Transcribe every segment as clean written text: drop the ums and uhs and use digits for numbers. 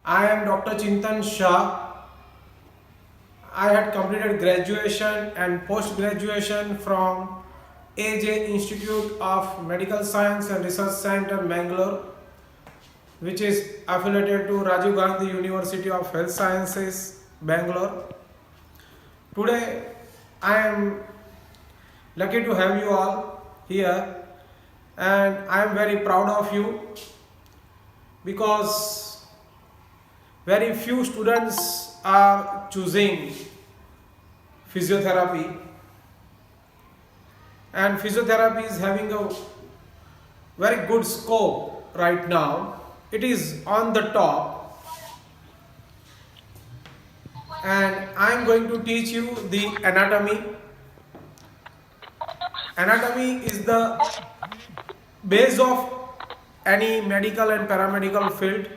I am Dr. Chintan Shah. I had completed graduation and post-graduation from AJ Institute of Medical Science and Research Center, Bangalore, which is affiliated to Rajiv Gandhi University of Health Sciences, Bangalore. Today, I am lucky to have you all here, and I am very proud of you because very few students are choosing physiotherapy, and physiotherapy is having a very good scope right now. It is on the top, and I am going to teach you the anatomy. Anatomy is the base of any medical and paramedical field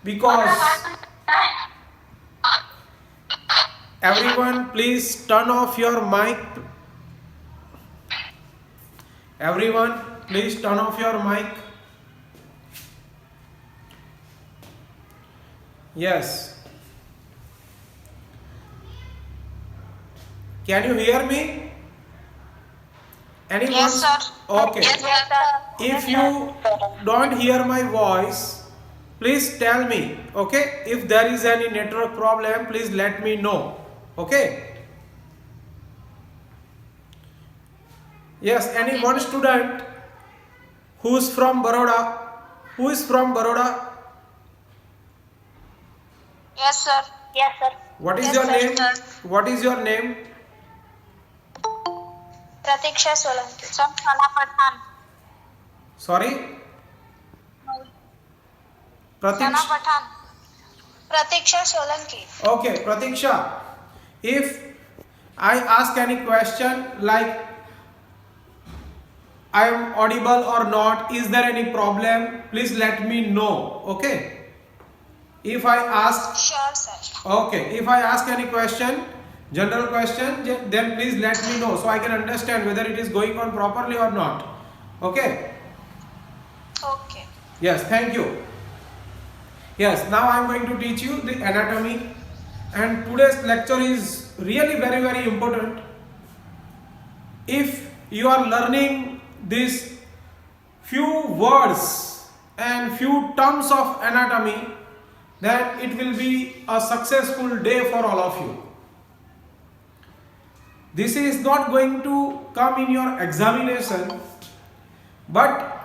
because everyone please turn off your mic. Everyone please turn off your mic. Yes. Can you hear me? Anyone? Yes, sir. Okay. Yes, sir. If you don't hear my voice, please tell me. Okay. If there is any network problem, please let me know. Okay. Yes. Any one student who is from Baroda? Who is from Baroda? Yes, sir. Yes, sir. What is Yes, your sir. name? Sir. What is your name? Pratiksha Solanki. From Sana Sorry? Pathan. Pratiksha. Pratiksha Solanki. Okay, Pratiksha. If I ask any question like I am audible or not, is there any problem? Please let me know. Okay. If I ask, Sure, sir. okay, if I ask any question, general question, then please let me know so I can understand whether it is going on properly or not. Okay. Okay. Yes, thank you. Yes, now I am going to teach you the anatomy, and today's lecture is really very important. If you are learning these few words and few terms of anatomy, then it will be a successful day for all of you. This is not going to come in your examination, but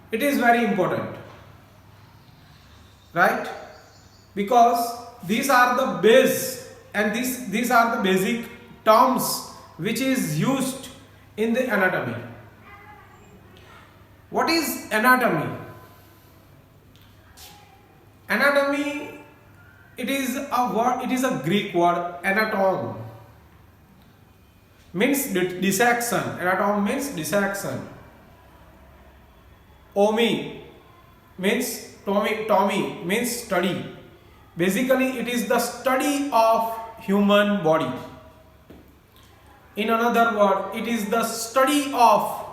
it is very important, right? Because these are the base, and these are the basic terms which is used in the anatomy. What is anatomy? Anatomy, it is a word, it is a Greek word, anatom, means dissection. Anatom means dissection. Omi means Tommy means study. Basically, it is the study of human body. In another word, it is the study of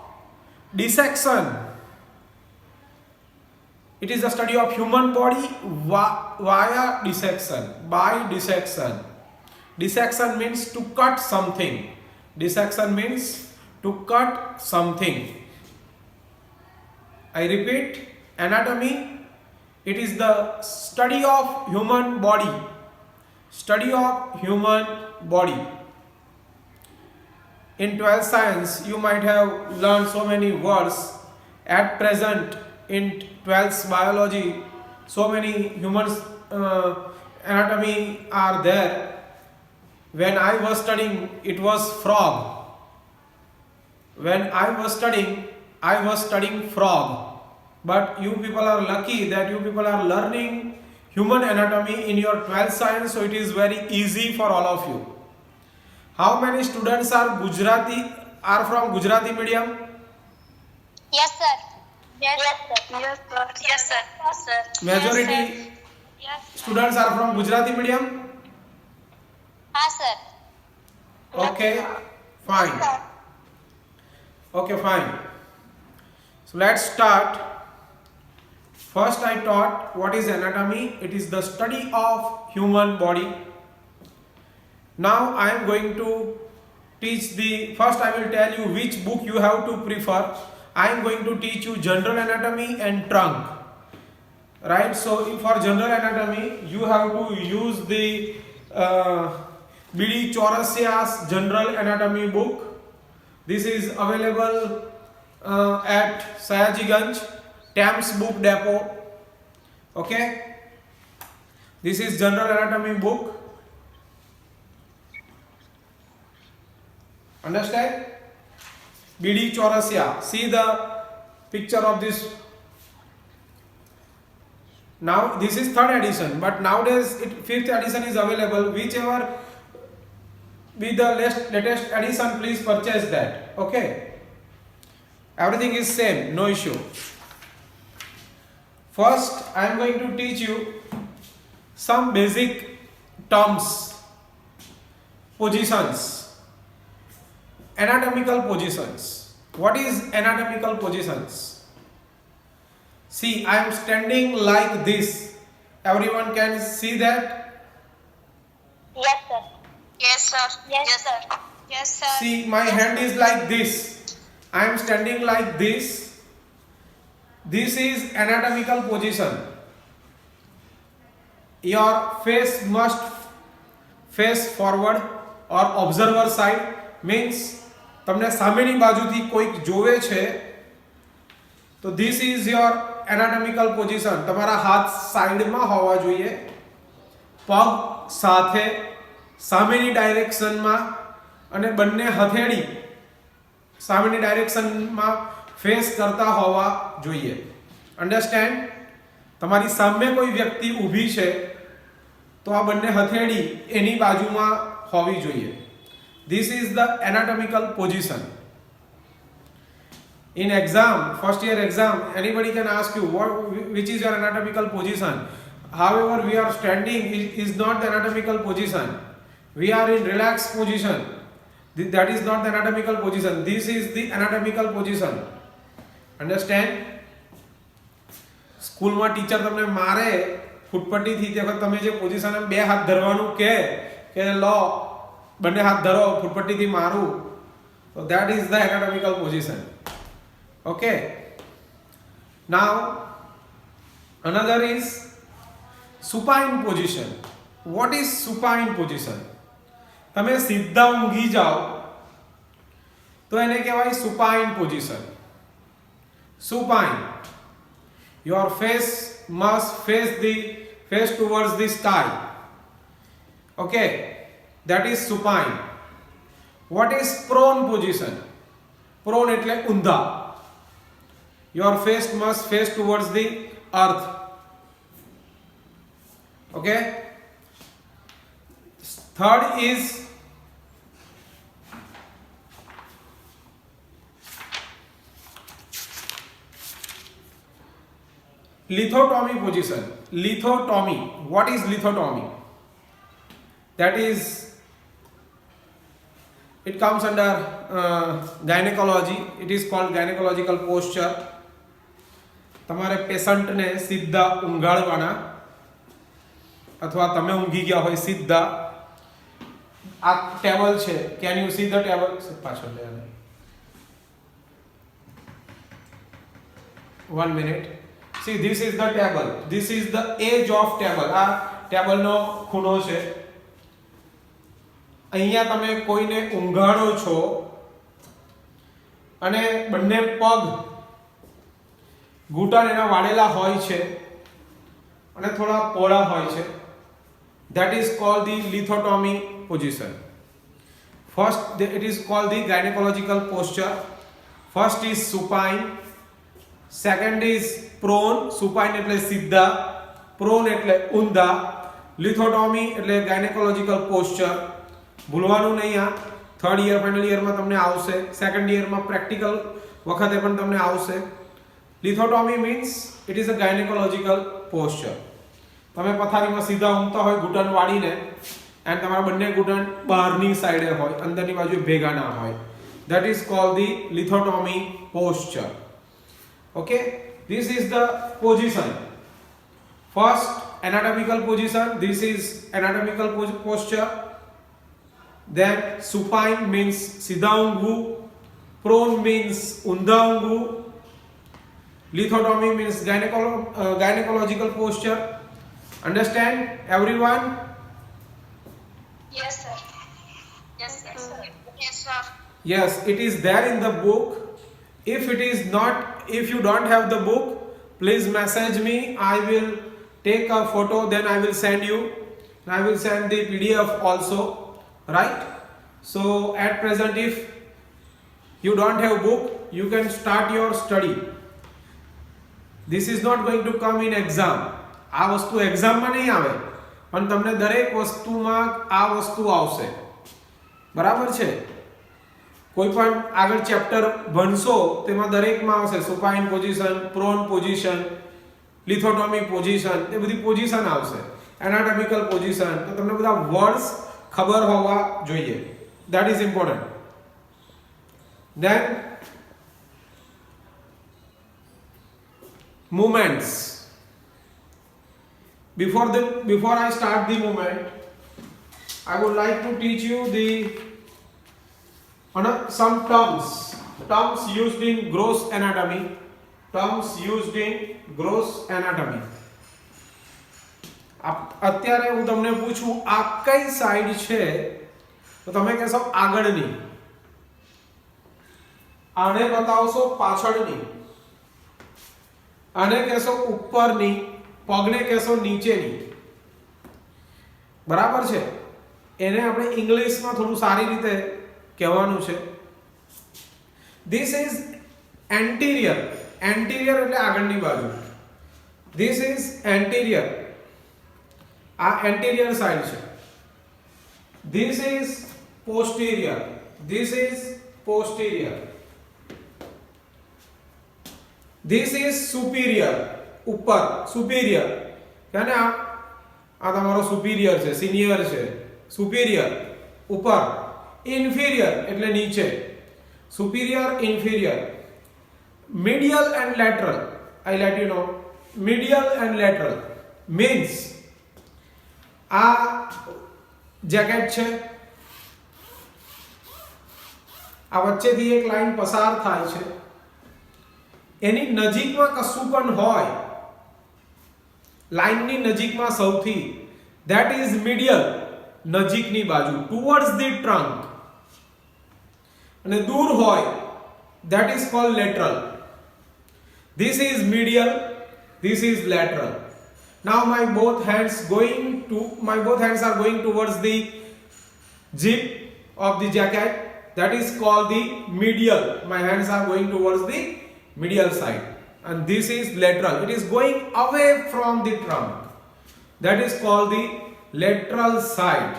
dissection. It is the study of human body via dissection, by dissection. Dissection means to cut something. Dissection means to cut something. I repeat, anatomy, it is the study of human body. Study of human body. In 12th science, you might have learned so many words. At present, in 12th biology, so many humans anatomy are there. When I was studying, it was frog. When I was studying frog. But you people are lucky that you people are learning human anatomy in your 12th science, so it is very easy for all of you. How many students are from Gujarati medium? Yes, sir. Yes, sir. Yes, sir. Yes, sir. Yes, sir. Majority Yes, students are from Gujarati medium? sir. Okay, fine. Okay, fine. So let's start. First I taught what is anatomy. It is the study of human body. Now I am going to teach first I will tell you which book you have to prefer. I am going to teach you general anatomy and trunk. Right, so for general anatomy you have to use the B.D. Chaurasia's general anatomy book. This is available at Sayajiganj, Thames Book Depot. Okay, this is general anatomy book. Understand? B.D. Chaurasia. See the picture of this. Now this is third edition, but nowadays fifth edition is available. Whichever be the latest edition, please purchase that. Okay, everything is same, no issue. First I am going to teach you some basic terms, positions, anatomical positions. What is anatomical positions? See, I am standing like this. Everyone can see that? Yes, sir. Yes, sir. Yes, sir. Yes, sir. See, my hand is like this. I am standing like this. This is anatomical position. Your face must face forward or observer side. Means તમને સામેની બાજુથી કોઈક જોવે છે તો this is your anatomical position. તમારા હાથ સાઈડમાં હોવા જોઈએ, પગ સાથે સામેની ડાયરેક્શનમાં અને બંને હથેળી સામેની ડાયરેક્શનમાં ફેસ કરતા હોવા જોઈએ. અન્ડરસ્ટેન્ડ? તમારી સામે કોઈ વ્યક્તિ ઊભી છે તો આ બંને હથેળી એની બાજુમાં હોવી જોઈએ. This is the anatomical position. In exam, first year exam, anybody can ask you which is your anatomical position. However, we are standing is not the anatomical position. We are in relaxed position. That is not the anatomical position. This is the anatomical position. Understand? સ્કૂલમાં teacher તમને મારે ફૂટપટ્ટીથી તે વખત તમે જે position બે હાથ ધરવાનું કે લો બંને હાથ ધરો ફૂટપટ્ટીથી મારું, so that is the anatomical position. Okay, now another is supine position. What is supine position? તમે સીધા ઊંઘી જાઓ તો એને કહેવાય supine position. Supine, your face must face towards the sky. Okay, that is supine. What is prone position? Prone એટલે ઊંધા. Your face must face towards the earth. Okay, third is lithotomy position. Lithotomy. What is lithotomy? That is, it comes under gynecology. It is called gynecological posture. તમારે પેશન્ટને સીધા ઊંઘાડવાના અથવા તમે ઊંઘી ગયા હોય સીધા. આ ટેબલ છે. Can you see the table? પાછળ લે. 1 minute. See, this is the table. This is the edge of table. આ ટેબલનો ખૂણો છે. અહીંયા તમે કોઈને ઊંઘાડો છો અને બંને પગ ઘૂંટણ એના વાળેલા હોય છે અને થોડા પહોળા હોય છે. That is called the lithotomy position. First, it is called the gynecological posture. First is supine. Second is prone. Supine એટલે સીધા, prone એટલે ઊંધા, lithotomy એટલે gynecological posture. ભૂલવાનું નહીં. આ થર્ડ યર ફાઇનલ યરમાં તમને આવશે, સેકન્ડ યરમાં પ્રેક્ટિકલ વખતે પણ તમને આવશે. lithotomy means it is a gynecological posture. તમે પથારીમાં સીધા ઊંઘતા હોય ઘૂંટણ વાળીને અને તમારા બંને ઘૂંટણ બહારની સાઈડે હોય, અંદરની બાજુએ ભેગા ના હોય. That is called the lithotomy posture. Okay, This is the position. First anatomical position, this is anatomical posture. Then supine means सीधा ऊंघू, prone means ऊंधा ऊंघू, lithotomy means gynecological posture. Understand everyone? Yes, sir. Yes, sir. Yes, sir. Yes, it is there in the book. If it is not, if you don't have the book, please message me. I will take a photo, then I will send you. I will send the PDF also, right? So at present, if you don't have book, you can start your study. This is not going to come in exam. આ વસ્તુ એક્ઝામમાં નહીં આવે, પણ તમને દરેક વસ્તુમાં આ વસ્તુ આવશે, બરાબર છે? કોઈ પણ આગળ ચેપ્ટર ભણશો તેમાં દરેકમાં આવશે સુપાઇન પોઝિશન, પ્રોન પોઝિશન, લિથોટોમી પોઝિશન, એ બધી પોઝિશન આવશે, એનાટોમિકલ પોઝિશન. તો તમને બધા વર્ડ્સ ખબર હોવા જોઈએ. That is important. Then movements. Before I start the movement, I would like to teach you some terms used in gross anatomy. Terms used in gross anatomy. અત્યારે હું તમને પૂછું આ કઈ સાઈડ છે, તો તમે કહેશો આગળની, આને બતાવશો પાછળની, આને કહેશો ઉપરની, પગને કહેશો નીચેની, બરાબર છે? એને આપણે ઇંગ્લિશમાં થોડું સારી રીતે કહેવાનું છે. This is anterior. એન્ટિરિયર એટલે આગળની બાજુ. This is anterior. આ એન્ટિરિયર સાઈડ છે. This is પોસ્ટિરિયર. This is પોસ્ટિરિયર. This is superior. ઉપર superior. यानी આ તમારો superior છે, senior છે. superior ઉપર. inferior એટલે નીચે. superior, inferior. medial and lateral. I let you know. medial and lateral means આ જેકેટ છે, આ વચ્ચેથી એક લાઈન પસાર થાય છે, એની નજીકમાં કશું પણ હોય, લાઈનની નજીકમાં સૌથી, that is medial, નજીકની બાજુ, towards the trunk. અને દૂર હોય, that is called lateral. This is medial, this is lateral. Now my both hands are going towards the zip of the jacket, that is called the medial. My hands are going towards the medial side, and this is lateral. It is going away from the trunk, that is called the lateral side.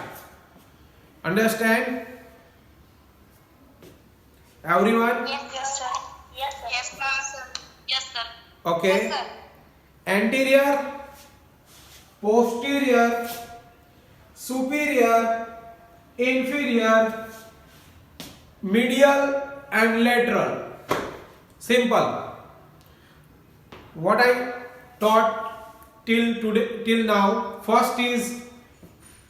Understand everyone? Yes, sir. Yes, sir. Yes, sir. Yes, sir. Okay. Yes, sir. Anterior, posterior, superior, inferior, medial and lateral. Simple. What I taught till now, first is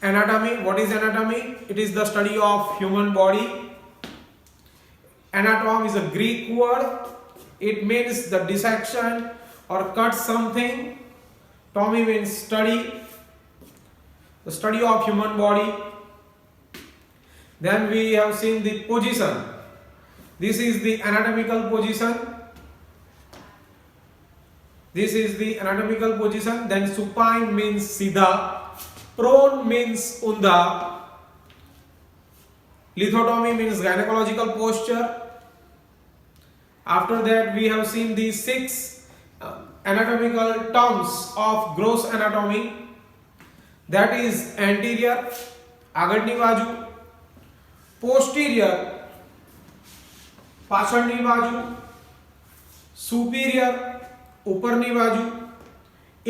anatomy. What is anatomy? It is the study of human body. Anatome is a Greek word. It means the dissection or cut something. Tomy means study, the study of human body. Then we have seen the position. This is the anatomical position. This is the anatomical position. Then supine means सीधा, prone means ऊंधा, lithotomy means gynecological posture. After that we have seen the 6 anatomical terms of gross anatomy. That is anterior, આગળની બાજુ, posterior, પાછળની બાજુ, superior, ઉપરની બાજુ,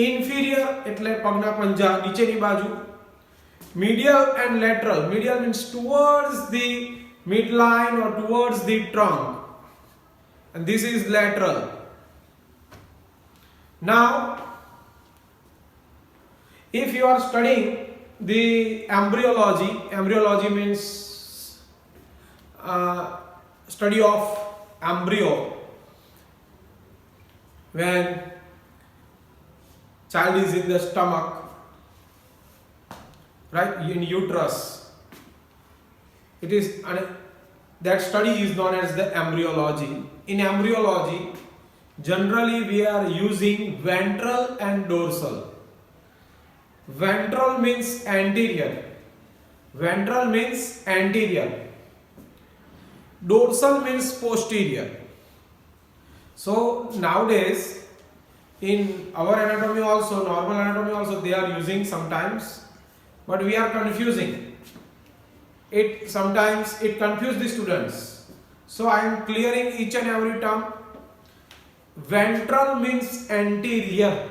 inferior એટલે પગના પંજા નીચેની બાજુ, medial and lateral. Medial means towards the midline or towards the trunk, and this is lateral. Now, if you are studying the embryology means study of embryo, when child is in the stomach, right, in uterus, it is that study is known as the embryology. In embryology, generally we are using ventral and dorsal. Ventral means anterior. Ventral means anterior. Dorsal means posterior. So nowadays, in our anatomy also, normal anatomy also, they are using sometimes, but we are confusing it. Sometimes it confuses the students. So I am clearing each and every term. Ventral means anterior.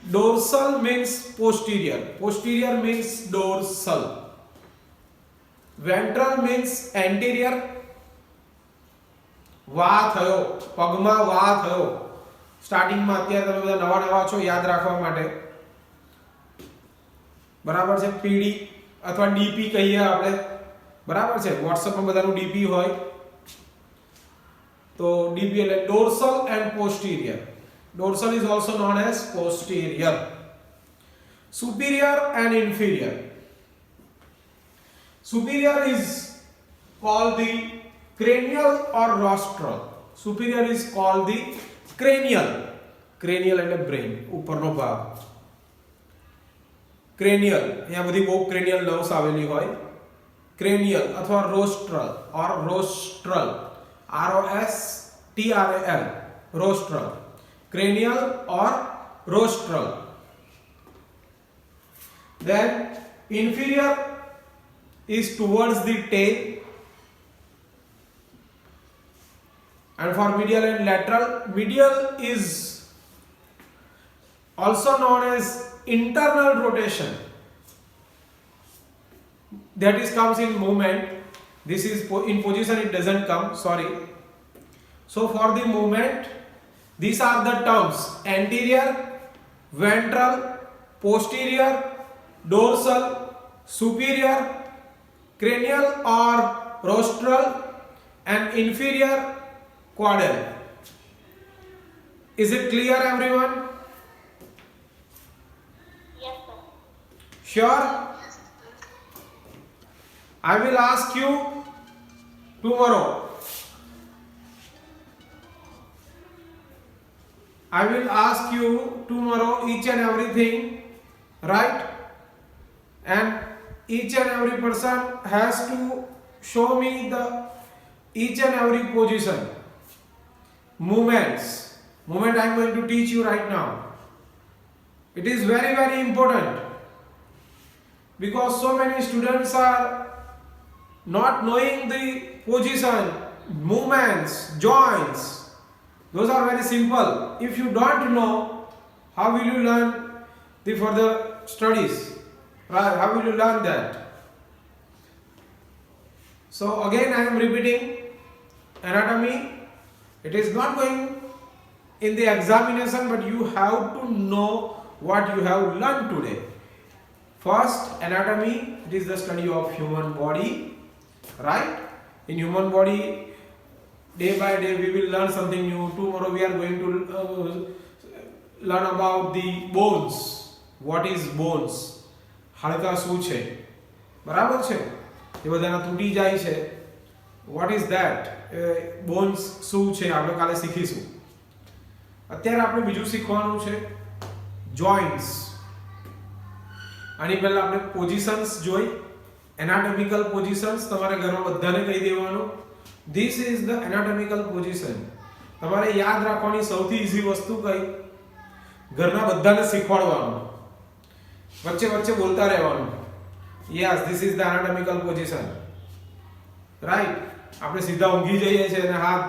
Dorsal means posterior. Posterior means dorsal. Ventral means anterior. વા થયો, પગમાં વા થયો. સ્ટાર્ટિંગમાં અત્યારે તમે બધા નવા નવા છો, યાદ રાખવા માટે બરાબર છે. પીડી અથવા ડીપી કહીએ આપણે, બરાબર છે. વોટ્સએપમાં બધાનું ડીપી હોય તો ડીપી એટલે dorsal and posterior. Dorsal is also known as posterior. Superior and inferior. Superior is called the cranial or rostral. Superior is called the cranial. Cranial એટલે brain, ઉપરનો ભાગ. Cranial, અહીંયા બધી બહુ cranial nerves આવેલી હોય. Cranial અથવા rostral or rostral. ROSTRAL. Rostral. Cranial or rostral. Then inferior is towards the tail, and for medial and lateral, medial is also known as internal rotation. That is comes in movement. This is in position, it doesn't come, sorry. So for the movement, these are the terms: anterior, ventral, posterior, dorsal, superior, cranial or rostral, and inferior caudal. Is it clear, everyone? Yes, sir. Sure? I will ask you tomorrow. I will ask you tomorrow each and everything, right? And each and every person has to show me the each and every position, movement I am going to teach you right now. It is very, very important, because so many students are not knowing the position, movements, joints. Those are very simple. If you don't know, how will you learn the further studies? Right? How will you learn that? So again I am repeating, anatomy, it is not going in the examination, but you have to know what you have learned today. First, anatomy, it is the study of human body, right? In human body, day by day we will learn something new. Tomorrow we are going to learn about the bones. What is bones? હાડકા શું છે? બરાબર છે? એ બધાના તૂટી જાય છે. What is that? Bones શું છે? આપણે કાલે શીખીશું. અત્યારે આપણે બીજું શીખવાનું છે, જોઇન્ટ્સ. આની પહેલા આપણે પોઝિશન્સ જોઈ, એનાટોમિકલ પોઝિશન્સ તમારે ઘરમાં બધાને કહી દેવાનું. This is the anatomical position. તમારે યાદ રાખવાની સૌથી ઈઝી વસ્તુ કઈ? ઘરના બધાને શીખવાડવાનું, વચ્ચે વચ્ચે બોલતા રહેવાનું. Yes, this is the anatomical position. Right? આપણે સીધા ઊંઘી જઈએ છીએ અને હાથ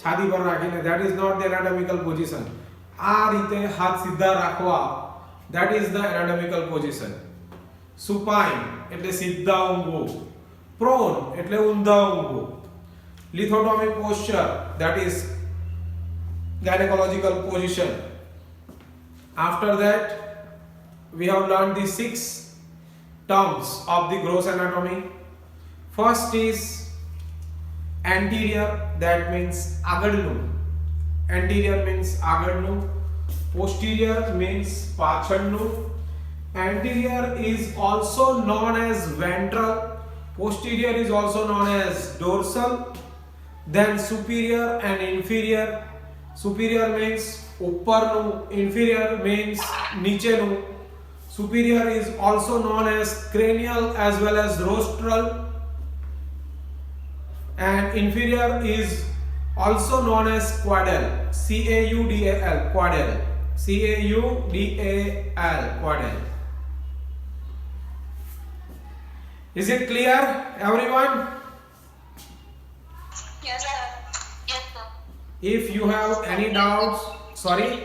છાતી પર રાખીને, that is not the anatomical position. આ રીતે હાથ સિધા રાખવા, that is the anatomical position. Supine એટલે સીધા ઊંઘવું, prone એટલે ઊંધા ઊંઘવું. Lithotomy posture, that is gynecological position. After that, we have learned the 6 terms of the gross anatomy. First is anterior, that means agadnu. Anterior means agadnu. Posterior means pachadnu. Anterior is also known as ventral. Posterior is also known as dorsal. Then superior and inferior. Superior means upparnu, inferior means nichenu. Superior is also known as cranial as well as rostral, and inferior is also known as caudal, C-A-U-D-A-L, caudal, C-A-U-D-A-L, caudal. Is it clear, everyone? Yes, sir. Yes, sir. If you have any doubts, sorry.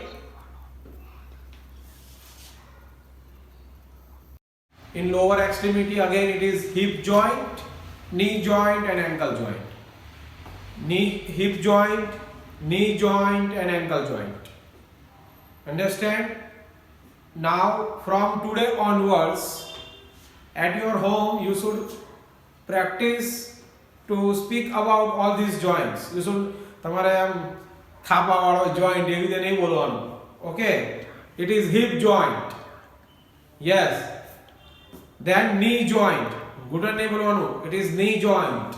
In lower extremity, again it is hip joint, knee joint and ankle joint. Hip joint, knee joint and ankle joint. Understand? Now from today onwards, at your home you should practice to speak about all these joints. You should તમારે આમ થાપા વાળો joint એવી રીતે નહીં બોલવાનું. Okay? It is hip joint. Yes. Then knee joint. ઘૂંટણ નહીં બોલવાનું. It is knee joint.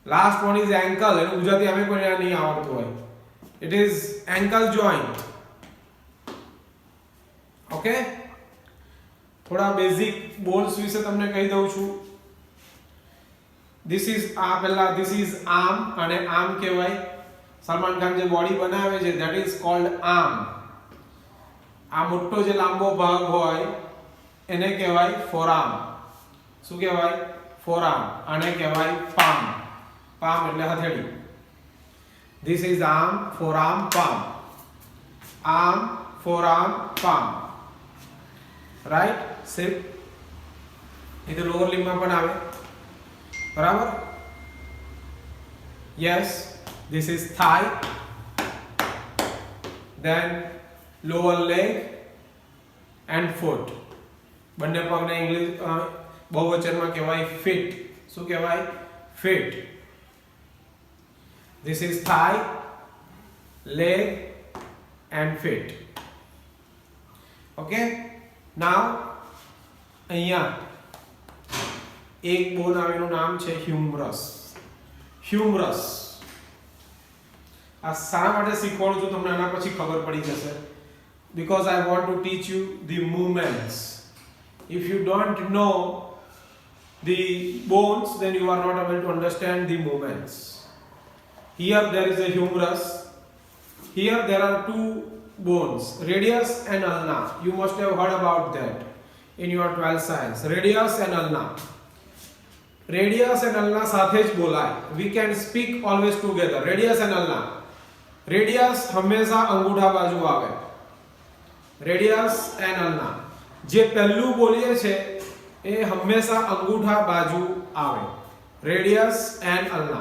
Last one is ankle. એનું ગુજરાતી અમે કોઈને નહીં આવડતું હોય. It is ankle joint. Okay? થોડા બેઝિક બોન્સ વિશે તમને કહી દઉં છું. This is arm અને arm કહેવાય. સલમાન ખાન જે બોડી બનાવે છે that is called arm. આ મોટો જે લાંબો ભાગ હોય એને કહેવાય forearm. શું કહેવાય? forearm. આને કહેવાય palm. palm એટલે હથેળી. This is arm, forearm, palm. arm, forearm, palm. Right? Same. ಇದು lower limb માં પણ આવે. બરાબર? Yes. This is thigh. Then lower leg and foot. બંને પગને ઇંગ્લિશ બહુવચનમાં કહેવાય feet. શું કહેવાય? feet. This is thigh, leg and feet. Okay? Now અહીંયા એક બોન આવેનું નામ છે હ્યુમરસ. હ્યુમરસ આ શા માટે શીખવાડું છું તમને આના પછી ખબર પડી જશે. Because I want to teach you the movements. If you don't know the bones, then you are not able to understand the movements. Here there is a humerus. Here there are two bones, radius and ulna. You must have heard about that in your 12th science. Radius and ulna. Radius and ulna સાથે જ બોલાય. We can speak always together. Radius and ulna. Radius હંમેશા અંગૂઠા બાજુ આવે. Radius and ulna. જે પહેલું બોલીએ છે એ હંમેશા અંગૂઠા બાજુ આવે. Radius and ulna.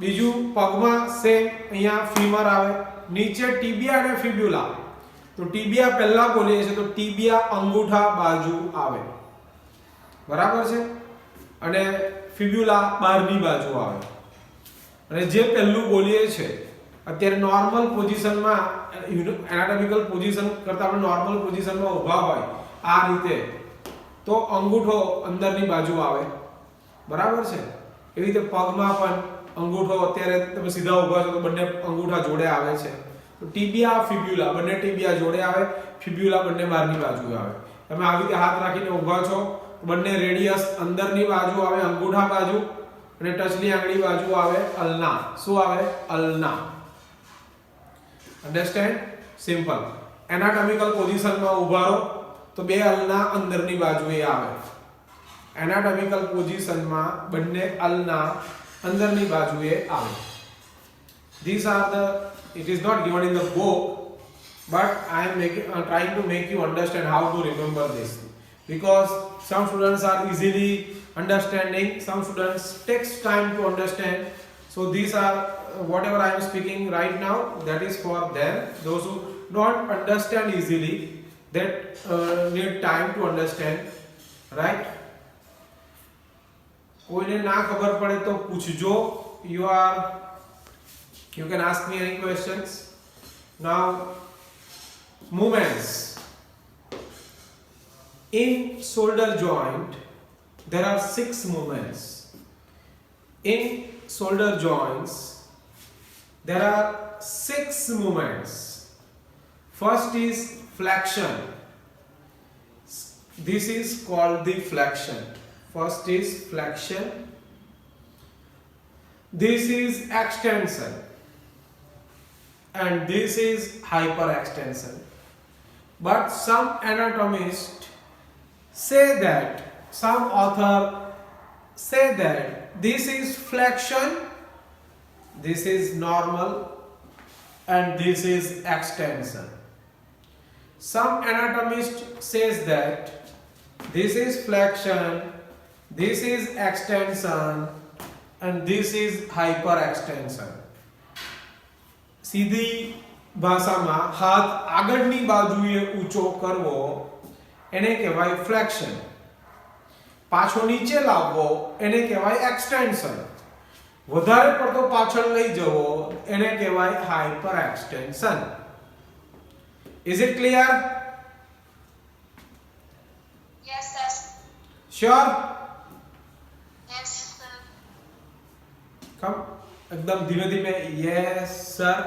બીજું પગમાં સેમ અહીંયા ફીમર આવે. નીચે ટીબિયા અને ફિબ્યુલા. તો ટીબિયા પહેલા બોલીએ છે તો ટીબિયા અંગૂઠા બાજુ આવે. બરાબર છે? અને ફિબ્યુલા બહારની બાજુ આવે. અને જે પહેલું બોલીએ છે અત્યારે નોર્મલ પોઝિશનમાં એનાટોમિકલ પોઝિશન કરતા આપણે નોર્મલ પોઝિશનમાં ઊભા હોય આ રીતે તો અંગૂઠો અંદરની બાજુ આવે. બરાબર છે? એવી રીતે પગમાં પણ અંગૂઠો અત્યારે તમે સીધા ઊભા છો તો બંને અંગૂઠા જોડે આવે છે. તો ટીબિયા ફિબ્યુલા બંને ટીબિયા જોડે આવે, ફિબ્યુલા બંને બહારની બાજુ આવે. તમે આવી રીતે હાથ રાખીને ઊભા છો બંને રેડિયસ અંદરની બાજુ આવે અંગૂઠા બાજુ અને ટચની આંગળી બાજુ આવે અલ્ના. શું આવે? અલ્ના. અન્ડરસ્ટેન્ડ? સિમ્પલ. એનાટોમિકલ પોઝિશનમાં ઊભા રહો તો બે અલ્ના અંદરની બાજુએ આવે. એનાટોમિકલ પોઝિશનમાં બંને અલ્ના અંદરની બાજુએ આવે. These are the, it is not given in the book, but I am trying to make you understand how to remember this. Because some students are easily understanding, some students takes time to understand. So these are whatever I am speaking right now, that is for them. Those who don't understand easily, that need time to understand, right? કોઈને ના ખબર પડે તો પૂછજો. You can ask me any questions. Now, movements in shoulder joint. There are 6 movements. In shoulder joints, there are 6 movements. First is flexion. This is called the flexion. First is flexion. This is extension. And this is hyperextension. But some anatomists say that, some author say that this is flexion, this is normal, and this is extension. Some anatomist says that this is flexion, this is extension, and this is hyperextension. सीधी ભાષામાં હાથ આગળની બાજુએ ઊંચો કરવો એને કહેવાય ફ્લેક્શન. પાછો નીચે લાવવો એને કહેવાય એક્સટેન્શન. વધારે પડતો પાછળ લઈ જવો એને કહેવાય hyper extension. Is it clear? Yes, sir. Sure? Yes, sir. Come. एकदम धीमे धीमे. Yes, sir.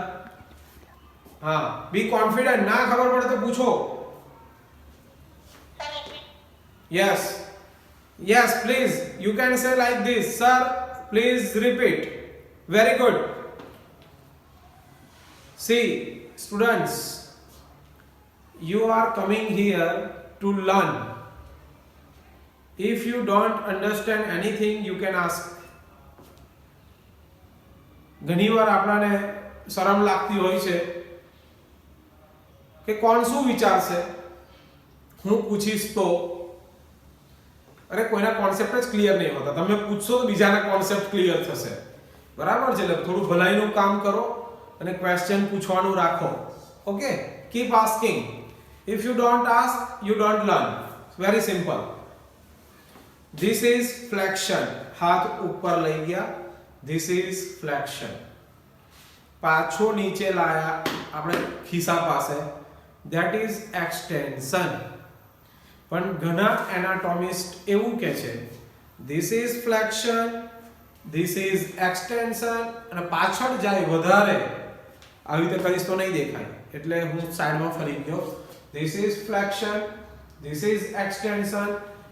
हाँ, be confident. ना खबर पड़े तो पूछो. Sir, repeat. Yes. Yes, please. You can say like this. Sir, please repeat. Very good. See, students, you are coming here to learn. If you don't understand anything, you can ask. ઘણીવાર આપણાને શરમ લાગતી હોય છે કે કોણ શું વિચારશે, હું પૂછીશ તો. અરે કોઈના કોન્સેપ્ટ જ ક્લિયર નહીં હોતા. તમે પૂછશો તો બીજાના કોન્સેપ્ટ ક્લિયર થશે. બરાબર છે? એટલે થોડું ભલાઈનું કામ કરો અને ક્વેશ્ચન પૂછવાનું રાખો. Okay, keep asking. If you don't ask, you don't learn. Very simple. This is flexion. હાથ ઉપર લઈ ગયા. This is flexion. પાછો નીચે લાયા આપણે ખિસ્સા પાસે. That is extension. પણ ઘણા એનાટોમિસ્ટ એવું કહે છે this is flexion, this is extension, અને પાછળ જાય વધારે. આવી રીતે કરીશ તો નહીં દેખાય એટલે હું સાઈડમાં ફરી ગયો. This is flexion, this is extension,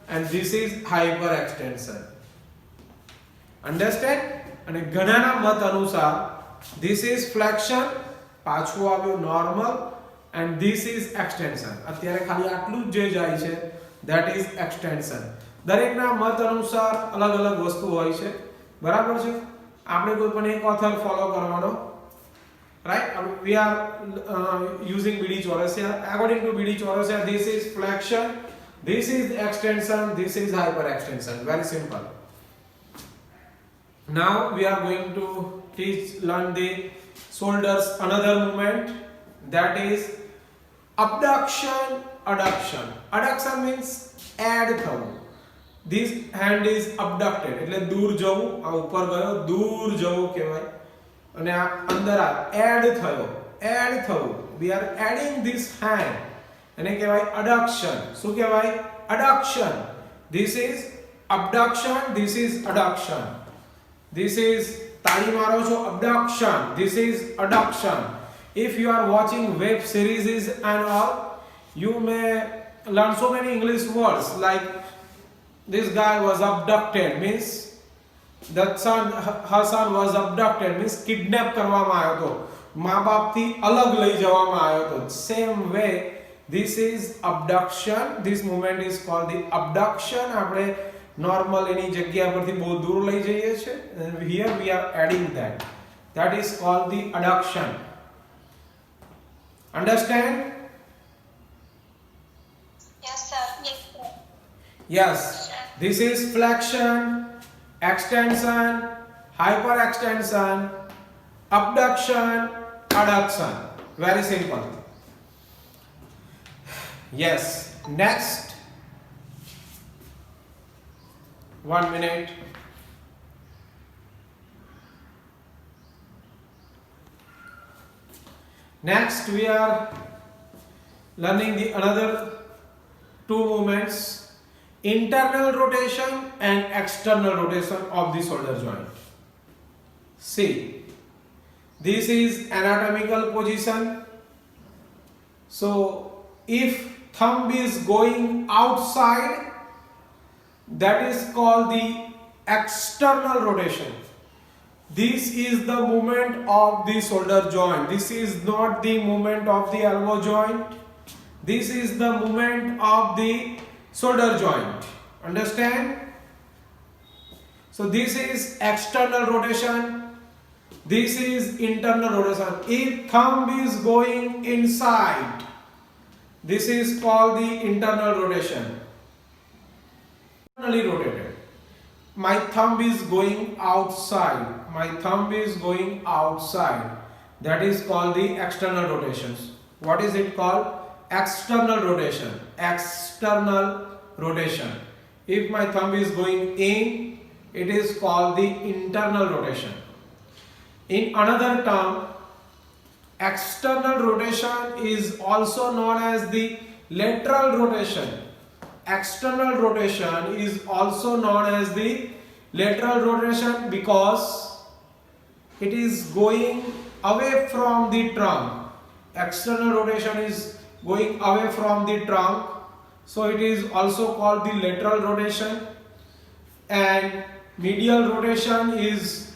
and this is hyperextension. Understand? અને ઘણાના મત અનુસાર this is flexion, પાછું આવ્યો normal, and this is extension. અત્યારે ખાલી આટલું જ જે જાય છે that is extension. દરેકના મત અનુસાર અલગ અલગ વસ્તુ હોય છે. બરાબર છે? આપણે કોઈ પણ એક ઓથર ફોલો કરવાનો, right? We are using BD Chaurasia. According to BD Chaurasia, this is flexion, this is extension, this is hyperextension. Very simple. Now we are going to learn the shoulders another movement, that is abduction, adduction. Adduction means add થવું. This hand is abducted એટલે દૂર જવું. આ ઉપર ગયો, દૂર જવું કહેવાય. અને આ અંદર આ add થયો, add થવું. We are adding this hand એને કહેવાય adduction. શું કહેવાય? Adduction. This is abduction, this is adduction. This is તાળી મારો છો, abduction. This is adduction. If you are watching web series and all, you may learn so many English words like this guy was abducted, means that son, her son was abducted, means kidnap કરવામાં આવ્યો હતો, મા બાપથી અલગ લઈ જવામાં આવ્યો હતો. Same way, this is abduction. This movement is called the abduction. આપણે normal એની જગ્યા પરથી બહુ દૂર લઈ જઈએ છે. Here we are adding that. That is called the adduction. Understand? Yes, sir. Yes, sir. Yes. This is flexion, extension, hyperextension, abduction, adduction. Very simple. Yes. Next. 1 minute. Next, we are learning the another two movements: internal rotation and external rotation of the shoulder joint. See, this is anatomical position. So, if thumb is going outside, that is called the external rotation. This is the movement of the shoulder joint. This is not the movement of the elbow joint. This is the movement of the shoulder joint. Understand? So this is external rotation. This is internal rotation. If thumb is going inside, this is called the internal rotation. Internally rotated. My thumb is going outside. My thumb is going outside. That is called the external rotations. What is it called? External rotation. External rotation. If my thumb is going in, it is called the internal rotation. In another term, external rotation is also known as the lateral rotation. External rotation is also known as the lateral rotation because it is going away from the trunk. External rotation is going away from the trunk, so it is also called the lateral rotation. And medial rotation is,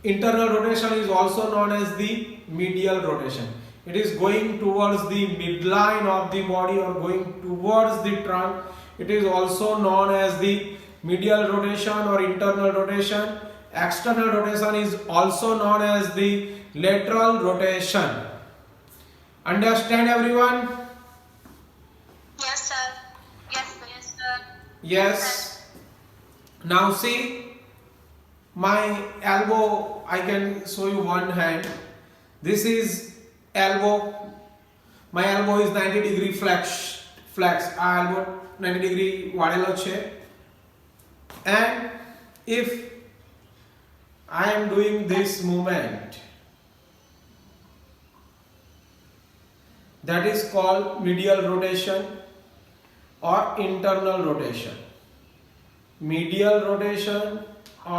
internal rotation is also known as the medial rotation. It is going towards the midline of the body or going towards the trunk. It is also known as the medial rotation or internal rotation. External rotation is also known as the lateral rotation. Understand, everyone? Yes, sir. Yes, sir. Yes, sir. Yes. Now see, my elbow, I can show you one hand. This is elbow. My elbow is 90 degree flex. આ elbow 90 degree વાળેલો છે. And if I am doing this movement, that is called medial rotation or internal rotation. Medial rotation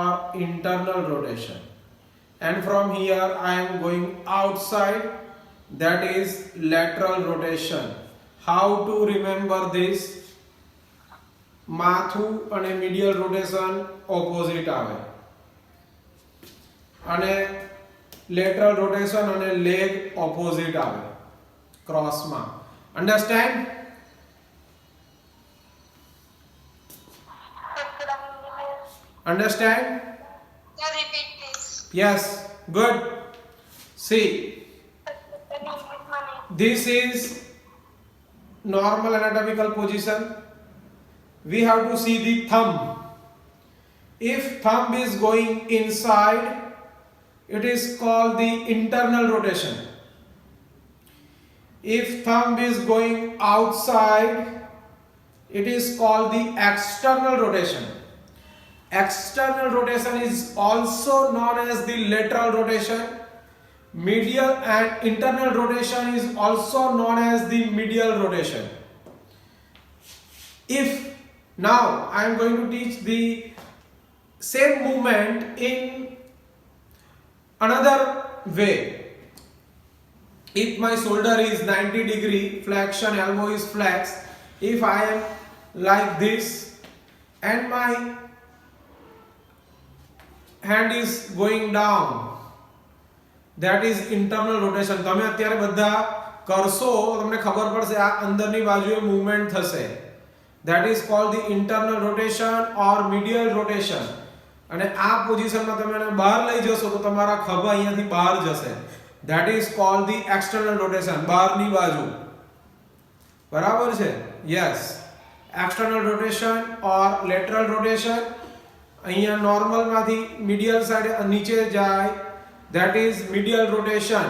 or internal rotation. And from here I am going outside, that is lateral rotation. How to remember this? માથું અને medial rotation opposite આવે અને lateral rotation અને leg opposite આવે cross માં. Understand? Understand? Sir, repeat please. Yes, good. See, this is normal anatomical position. We have to see the thumb. If thumb is going inside, it is called the internal rotation. If thumb is going outside, it is called the external rotation. External rotation is also known as the lateral rotation. Medial and internal rotation is also known as the medial rotation. If now I am going to teach the same movement in another way. If my shoulder is 90 degree flexion, elbow is flexed, if I am like this and my hand is going down, that is internal rotation. તમે અત્યારે બધા કરશો તમને ખબર પડશે આ અંદરની બાજુએ મૂવમેન્ટ થશે. That is called the internal rotation or medial rotation. અને આ પોઝિશનમાં તમે એને બહાર લઈ જશો તો તમારા ખભા અહીંયાથી બહાર જશે. That is called the external rotation. બહારની બાજુ. બરાબર છે? Yes. External rotation or lateral rotation. અહીંયા નોર્મલ માંથી medial side નીચે જાય, that is medial rotation.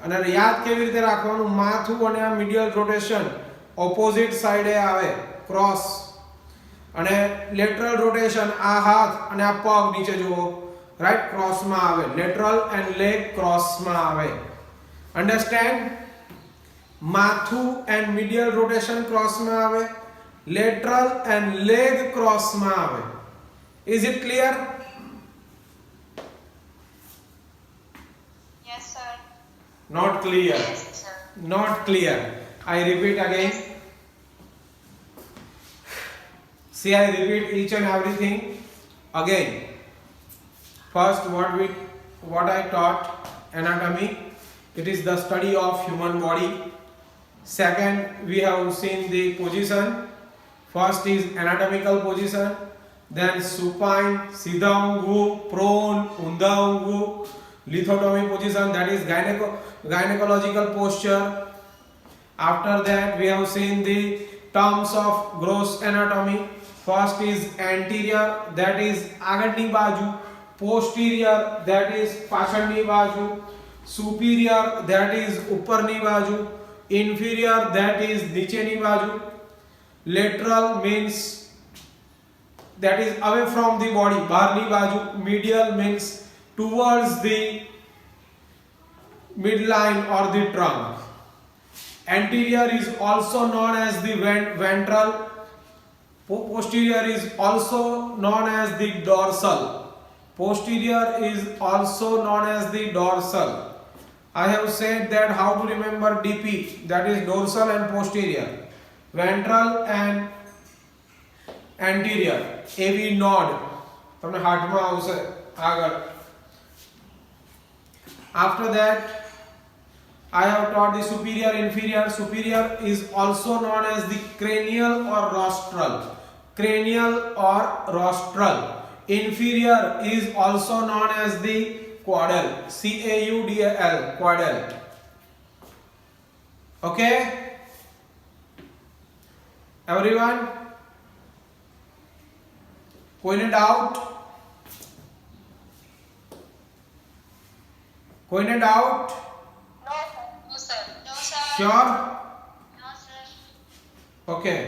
અને યાદ કેવી રીતે રાખવાનું, માથું અને આ medial rotation opposite side આવે, cross. અને lateral rotation આ હાથ અને આ પગ નીચે જુઓ, right, cross માં આવે. lateral and leg cross માં આવે. understand? માથું and medial rotation cross માં આવે, lateral and leg cross માં આવે. is it clear? Yes, sir. Not clear. Yes, sir. Not clear. I repeat again. See, I repeat each and everything again. First, what I taught, anatomy. It is the study of human body. Second, we have seen the position. First is anatomical position, then supine, सीधा ઊંઘું, prone, ઊંધા ઊંઘું, lithotomy position, that is gynecological posture. After that, we have seen the terms of gross anatomy. First is anterior, that is આગળની બાજુ, posterior, that is પાછળની બાજુ, superior, that is ઉપરની બાજુ, inferior, that is નીચેની બાજુ. Lateral means that is away from the body, બહારની બાજુ. Medial means towards the midline or the trunk. Anterior is also known as the ventral. Posterior is also known as the dorsal. Posterior is also known as the dorsal. I have said that how to remember DP, that is dorsal and posterior, ventral and anterior. AV node તમને હાર્ટમાં આવશે આગળ. After that, I have taught the superior, inferior. Superior is also known as the cranial or rostral. Cranial or rostral. Inferior is also known as the caudal. CAUDAL, caudal. Okay? Everyone? कोई doubt? कोई doubt? No, sir. No, sir. Sure? No, sir. Okay.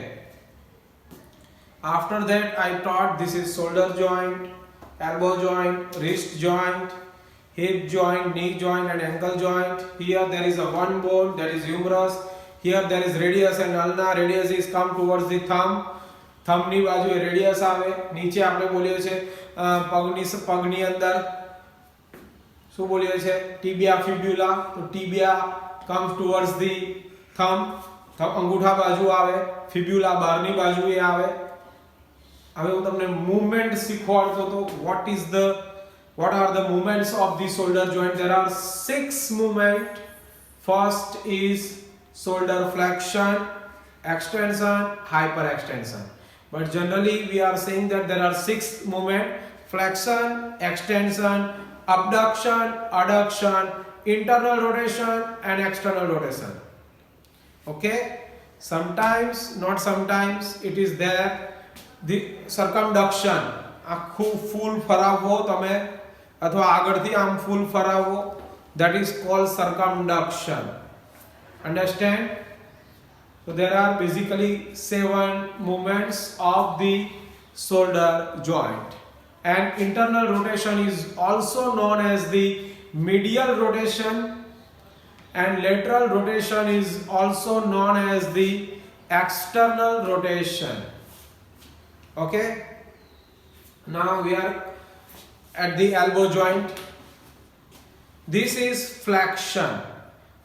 After that, I taught this is shoulder joint, elbow joint, wrist joint, hip joint, knee joint and ankle joint. Here there is a one bone, that is humerus. Here there is radius and ulna. Radius is come towards the thumb. Thumb ની બાજુએ radius આવે. નીચે આપણે બોલીએ છે પગની અંદર શું બોલીએ છે, tibia fibula. તો tibia comes towards the thumb. અંગૂઠા બાજુ આવે, fibula બહારની બાજુએ આવે. હવે હું તમને મૂવમેન્ટ શીખવાડતો તો what are the movements of the shoulder joint? There are 6 movements. First is shoulder flexion, extension, hyperextension. But generally we are saying that there are 6 movements: flexion, extension, abduction, adduction, internal rotation and external rotation. Okay? Sometimes, not sometimes, it is there the circumduction. આખું full ફરાવવો તમે અથવા આગળથી આમ full ફરાવવો, that is called circumduction. Understand? So there are basically 7 movements of the shoulder joint. And internal rotation is also known as the medial rotation, and lateral rotation is also known as the external rotation. Okay? Now we are at the elbow joint. This is flexion.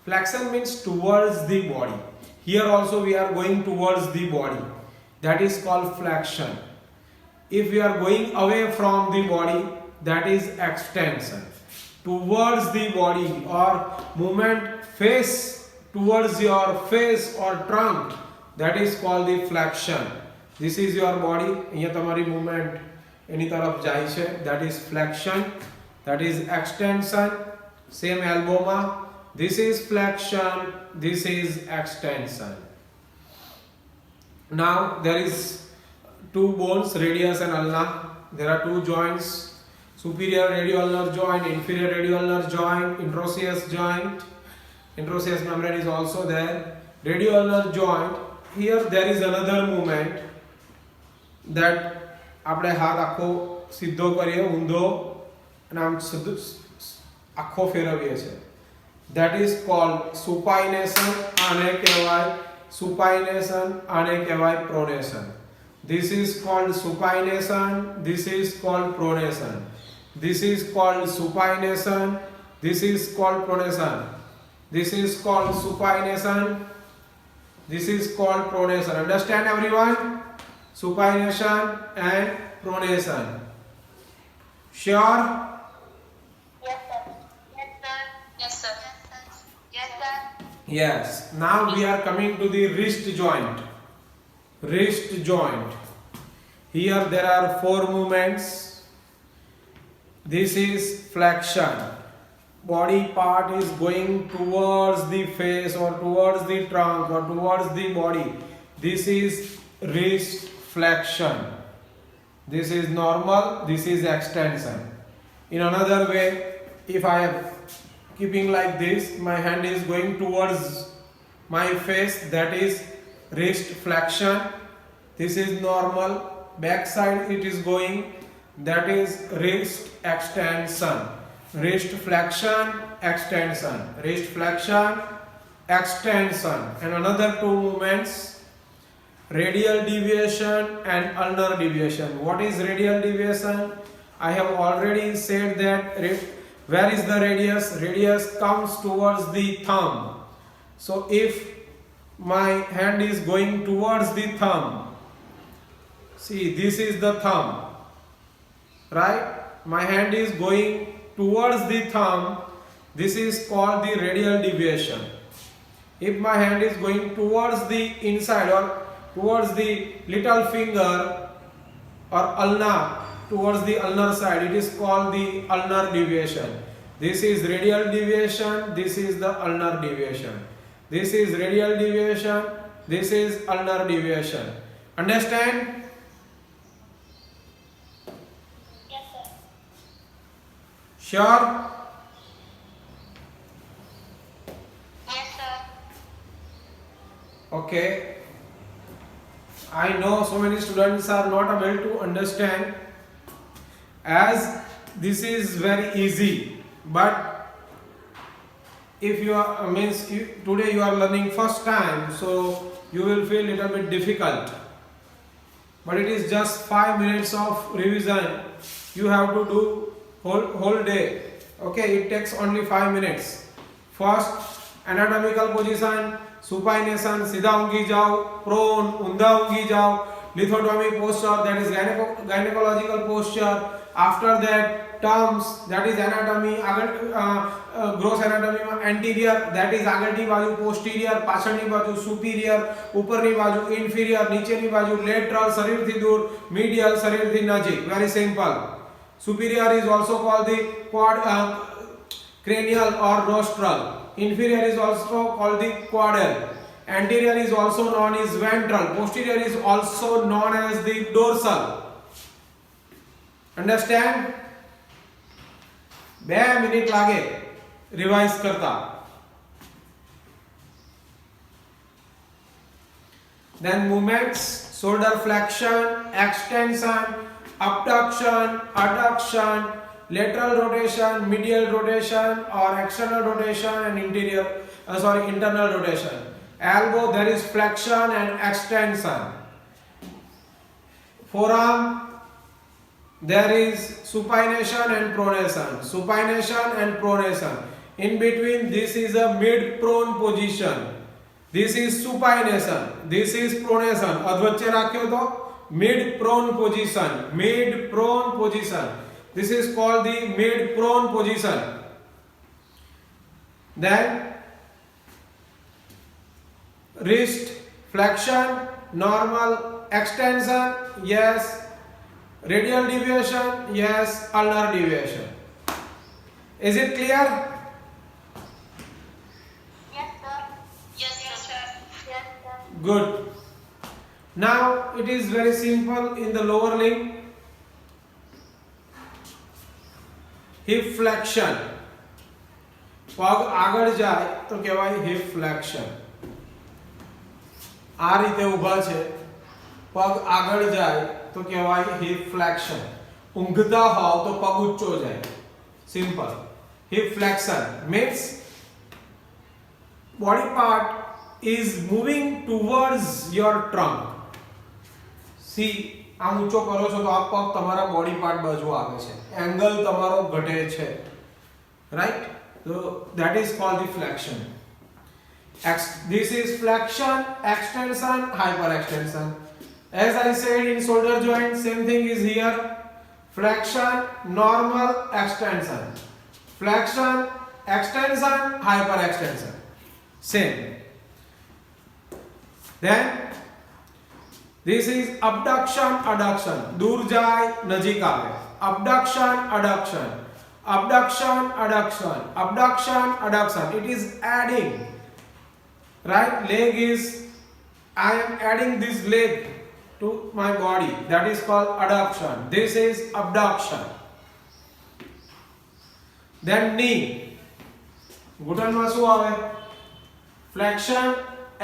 Flexion means towards the body. Here also we are going towards the body. That is called flexion. If we are going away from the body, that is extension. Towards the body or movement face towards your face or trunk, that is called the flexion. This is your body. અહીંયા તમારી movement એની તરફ જાય છે, that is flexion. That is extension. Same elbow માં. This is flexion, this is extension. Now there is 2 bones, radius and ulna. There are 2 joints. superior radioulnar joint, inferior radioulnar joint, interosseous joint, interosseous membrane is also there, radioulnar joint. Here there is another movement that આપણે હાથ આખો સીધો કરીએ ઊંધો અને આમ આખો ફેરવીએ છે. That is called supination. આને કહેવાય supination, આને કહેવાય pronation. This is called supination, this is called pronation. This is called supination, this is called pronation. This is called supination, this is called pronation. Understand everyone? Supination and pronation. Sure? Yes, sir. Yes, sir. Yes, sir. Yes, sir. Yes. Now we are coming to the wrist joint. Wrist joint. Here there are 4 movements. This is flexion. Body part is going towards the face or towards the trunk or towards the body. This is wrist flexion. This is normal, this is extension. In another way, if I am keeping like this, my hand is going towards my face, that is wrist flexion. This is normal, back side it is going, that is wrist extension. Wrist flexion, extension, wrist flexion, extension. And another 2 movements, radial deviation and ulnar deviation. What is radial deviation? I have already said that where is the radius? Radius comes towards the thumb. So if my hand is going towards the thumb, see this is the thumb, right? My hand is going towards the thumb, this is called the radial deviation. If my hand is going towards the inside or towards the little finger or ulna, towards the ulnar side, it is called the ulnar deviation. This is radial deviation, this is the ulnar deviation. This is radial deviation, this is ulnar deviation. Understand? Yes, sir. Sure? Yes, sir. Okay. I know so many students are not able to understand, as this is very easy, but if you are today you are learning first time, so you will feel little bit difficult, but it is just 5 minutes of revision you have to do whole day. Okay, it takes only 5 minutes. First, anatomical position, supination, सीधा ऊंगी जाओ, prone, ऊंधा ऊंगी जाओ, lithotomy posture, that is gynecological posture. After that, terms, that is anatomy, gross anatomy में anterior, that is આગળની બાજુ, posterior, પાછળની બાજુ, superior, ઉપરની બાજુ, inferior, નીચેની બાજુ, lateral, શરીરથી દૂર, medial, શરીરથી નજીક. Very simple. Superior is also called the cranial or rostral. Inferior is also called the caudal. Anterior is also known as ventral. Posterior is also known as the dorsal. Understand? 2 minute લાગે revise કરતા. Then movements, shoulder flexion, extension, abduction, adduction, lateral rotation, medial rotation or external rotation and internal rotation. Elbow, there is flexion and extension. Forearm, there is supination and pronation. Supination and pronation. In between, this is a mid-prone position. This is supination. This is pronation. અધવચ્ચે રાખ્યો તો mid-prone position. Mid-prone position. This is called the mid-prone position. Then wrist flexion, normal, extension, yes. Radial deviation, yes. Ulnar deviation. Is it clear? Yes, sir. Yes, sir. Yes, sir. Good. Now it is very simple in the lower limb. Hip flexion, પગ આગળ જાય તો કહેવાય heap ફ્લેક્શન. આ રીતે ઊભા છે, પગ આગળ જાય તો કહેવાય હિપ ફ્લેક્શન. ઊંઘતા હોવ તો પગ ઊંચો જાય, simple. Hip flexion means body part is moving towards your trunk. See, આમ ઊંચો કરો છો તો આ પગ તમારા બોડી પાર્ટ બાજુ આવે છે, એંગલ તમારો ઘટે છે, right? So that is called the flexion. This is flexion, extension, hyperextension. As I said in shoulder joint, same thing is here. Flexion, normal, extension. Flexion, extension, hyperextension. Same. Then this is abduction, adduction. दूर जाए, नजीक आवे. Abduction, adduction. Abduction, adduction. Abduction, adduction. It is adding. Right? Leg is, I am adding this leg to my body. That is called adduction. This is abduction. Then knee. ઘૂંટણ માં શું આવે? Flexion,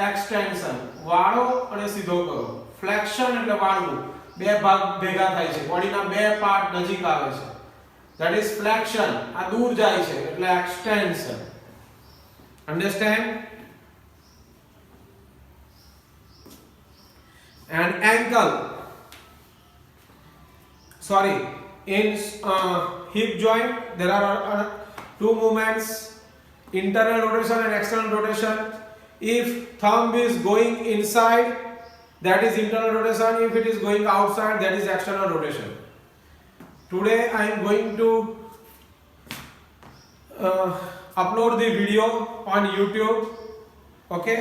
extension. વાળો અને સીધો કરો. Flexion એટલે વાળવું. બે ભાગ ભેગા થાય છે. બોડીના બે પાર્ટ નજીક આવે છે. That is flexion. આ દૂર જાય છે એટલે extension. Understand? And ankle. Sorry, in hip joint there are two movements, internal rotation and external rotation. If thumb is going inside, that is internal rotation. If it is going outside, that is external rotation. Today I am going to upload the video on YouTube. Okay,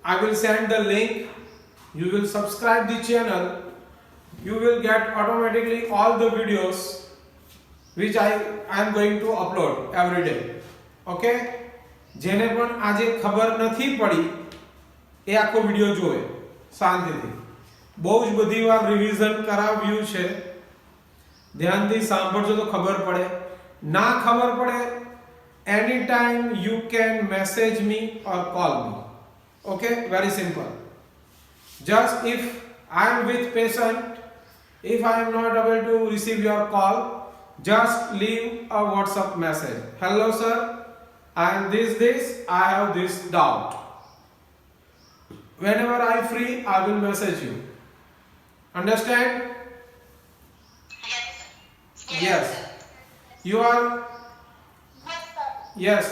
I will send the link. You will subscribe the channel. You will get automatically all the videos which I am going to upload every day. Okay? જેને પણ આજે ખબર નથી પડી એ આખો video જોવે શાંતિથી. બહુ જ બધી વાર રિવિઝન કરાવ્યું છે, ધ્યાનથી સાંભળજો તો ખબર પડે. ના ખબર પડે, any time you can message me or call me. Okay, very simple. Just if I am with patient, if I am not able to receive your call, just leave a WhatsApp message. Hello sir, I am this, I have this doubt. Whenever I free, I will message you. Understand? Yes. You are. Yes.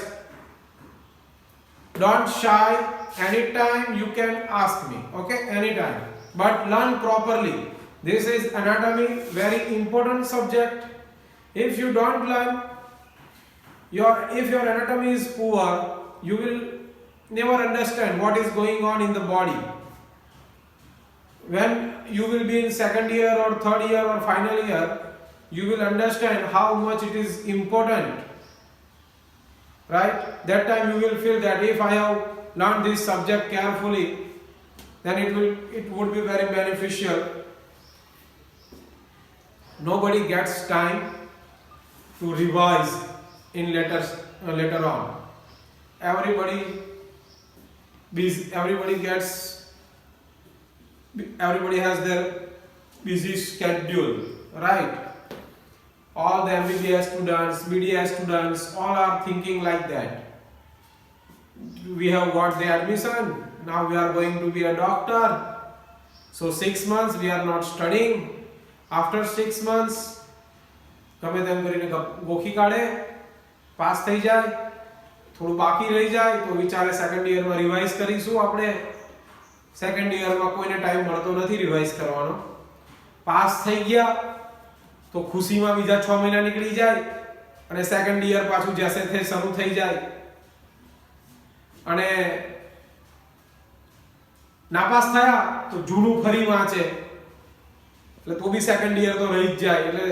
Don't shy. Anytime you can ask me. Okay, anytime. But learn properly. This is anatomy, very important subject. If you don't learn, if your anatomy is poor, you will never understand what is going on in the body. When you will be in second year or third year or final year, you will understand how much it is important. Right? That time you will feel that if I have learned this subject carefully, then it would be very beneficial. Nobody gets time to revise in later on. Everybody has their busy schedule, right? All the MBBS students, BDS students, all are thinking like that. We have got the admission, now we are going to be a doctor. So 6 months we are not studying. After 6 months, ગમે તેમ કરીને ગોખી કાઢે, pass થઈ જાય, થોડું બાકી રહી જાય તો વિચારે સેકન્ડ યરમાં રિવાઇઝ કરીશું આપણે. સેકન્ડ યરમાં કોઈને ટાઈમ મળતો નથી રિવાઇઝ કરવાનો. પાસ થઈ ગયા તો ખુશીમાં બીજા 6 મહિના નીકળી જાય અને સેકન્ડ યર પાછું જેસે તે શરૂ થઈ જાય. અને નાપાસ થયા તો જૂનું ફરી વાંચે એટલે તો બી સેકન્ડ યર તો રહી જ જાય. એટલે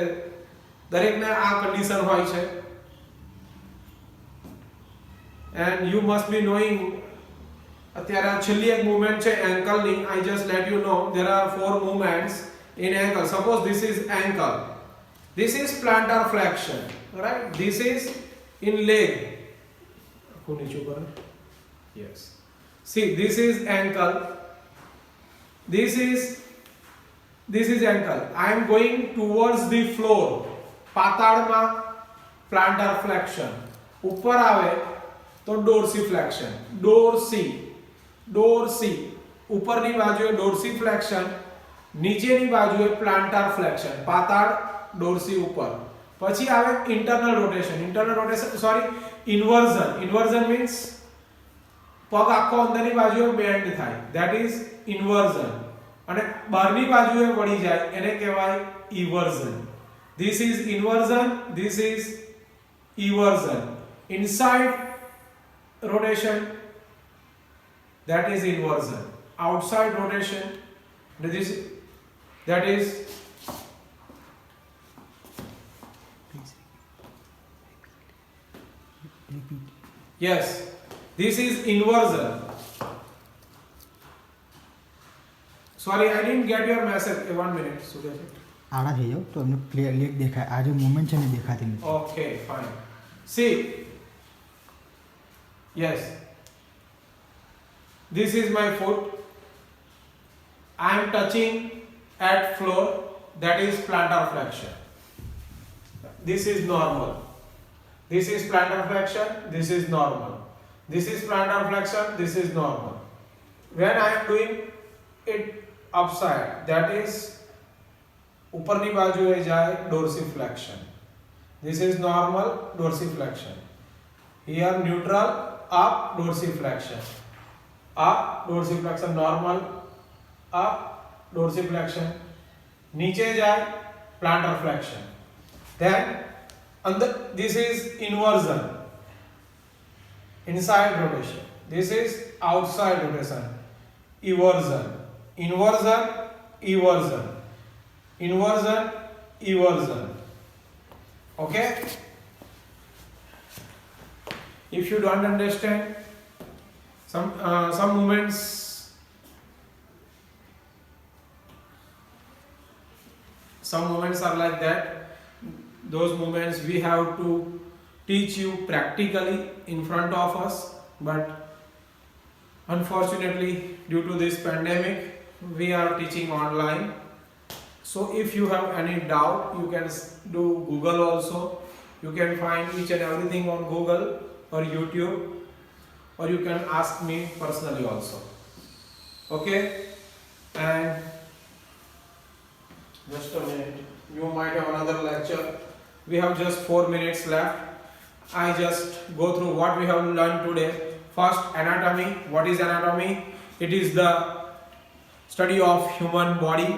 દરેકને આ કન્ડિશન હોય છે. and you must be knowing અત્યારે આ છેલ્લી એક મૂવમેન્ટ છે એન્કલની. I just let you know there are 4 movements in ankle. Suppose this is ankle. This is plantar flexion, right? This is in leg. Yes. See, this is ankle. This is ankle. I am going towards the floor. પાતાળમાં plantar flexion. ઉપર આવે તો dorsiflexion. ડોર્સી ઉપરની બાજુએ dorsiflexion, નીચેની બાજુએ plantar flexion. પાતાળ ડોર્સી ઉપર. પછી આવે internal rotation. Inversion means પગ આખો અંદરની બાજુએ બેન્ડ થાય. That is inversion. અને બહારની બાજુએ વળી જાય એને કહેવાય eversion. This is inversion, this is eversion. Inside rotation, that is inversion. Outside rotation, that is yes, this is inversion. Sorry, I didn't get your message. 1 minute, Sudesh. આડા થઈ જાવ તો એમને ક્લિયર લેગ દેખાય. આ જે મૂવમેન્ટ છે ને દેખાતી નથી. Okay, fine. See, yes, this is my foot. I am touching at floor. That is plantar flexion. This is normal. This is plantar flexion. This is normal. This is plantar flexion. This is normal. When I am doing it upside, that is ઉપરની બાજુએ જાય dorsiflexion. This is normal, dorsiflexion. Here neutral, up, dorsiflexion. Up, dorsiflexion, normal, up, dorsiflexion. नीचे जाए plantar flexion. Then under, this is inversion, inside rotation. This is outside rotation, eversion. Inversion, eversion. Inversion, eversion. Okay? If you don't understand some movements, are like that. Those movements we have to teach you practically in front of us, but unfortunately due to this pandemic we are teaching online. So if you have any doubt, you can do Google also. You can find each and everything on Google or YouTube, or you can ask me personally also. Okay? And just a minute. You might have another lecture. We have just 4 minutes left. I just go through what we have learned today. First, anatomy. What is anatomy? It is the study of human body.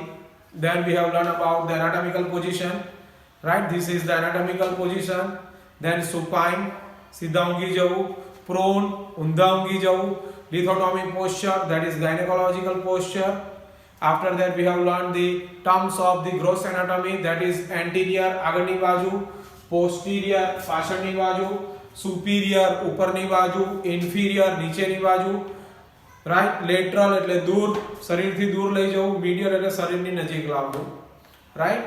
Then we have learned about the anatomical position, right? This is the anatomical position. Then supine, સીધા ઊંઘી જવું, prone, ઊંધા ઊંઘી જવું, lithotomy posture, that is gynecological posture. After that we have learned the terms of the gross anatomy, that is anterior આગળની બાજુ, posterior પાછળની બાજુ, superior ઉપરની બાજુ, inferior નીચેની બાજુ, right? Lateral એટલે દૂર, શરીરથી દૂર લઈ જવું, medial એટલે શરીરની નજીક લાવવું, right?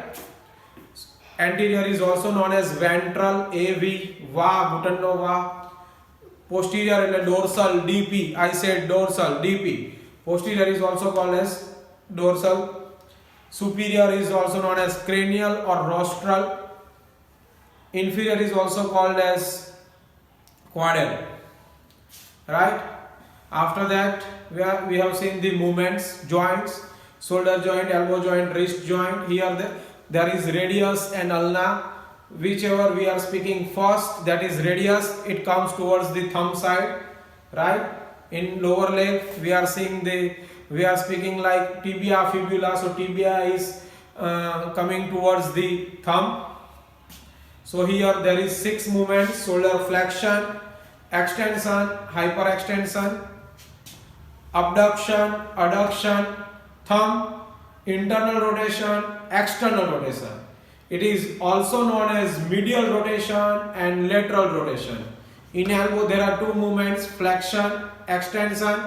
Anterior is also known as ventral, AV, va, ઘૂંટણનો va. Posterior એટલે dorsal, DP. I said dorsal, DP. Posterior is also called as dorsal. Superior is also known as cranial or rostral. Inferior is also called as caudal, right? After that we have seen the movements, joints, shoulder joint, elbow joint, wrist joint. Here there is radius and ulna. Whichever we are speaking first, that is radius, it comes towards the thumb side, right? In lower leg we are speaking like tibia, fibula. So tibia is coming towards the thumb. So here there is 6 movements: shoulder flexion, extension, hyperextension, abduction, adduction, thumb, internal rotation, external rotation. It is also known as medial rotation and lateral rotation. In elbow there are 2 movements: flexion, extension.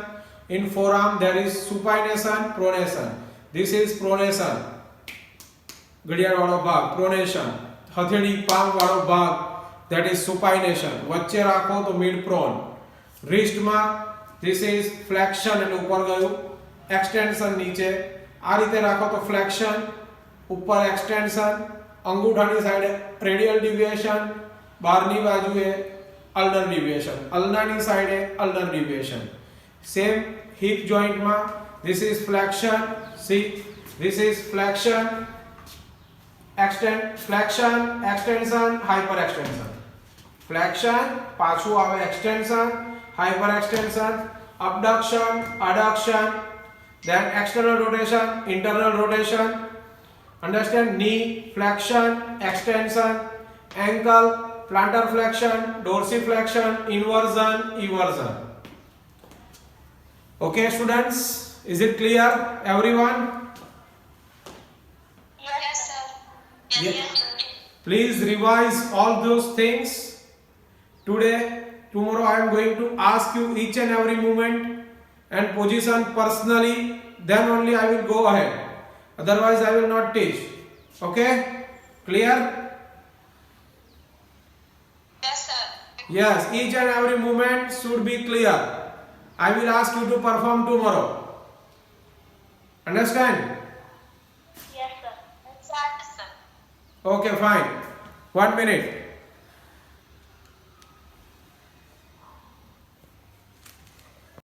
In forearm there is supination, pronation. This is pronation. ઘડિયાળવાળો ભાગ, pronation. હથેળી palm વાળો ભાગ that is supination, વચ્ચે રાખો તો mid prone. wristમાં this is flexion એટલે ઉપર ગયું, extension નીચે, આ રીતે રાખો તો flexion, ઉપર extension, અંગૂઠાની સાઈડે radial deviation, બહારની બાજુએ ulnar deviation, અલ્નાની સાઈડે ulnar deviation. Same hip joint માં this is flexion, see this is flexion, flexion, extension, hyperextension. flexion, પાછું આવે extension, hyperextension, abduction, adduction, then external rotation, internal rotation. Understand? Knee flexion, extension, ankle plantar flexion, dorsiflexion, inversion, eversion. Okay students, is it clear everyone? Yes, sir. Yes. Please revise all those things. Today, tomorrow I am going to ask you each and every movement and position personally, then only I will go ahead. Otherwise I will not teach. Okay? Clear? Yes, sir. Yes, each and every movement should be clear. I will ask you to perform tomorrow. Understand? Yes, sir. Yes, sir. Okay, fine. 1 minute.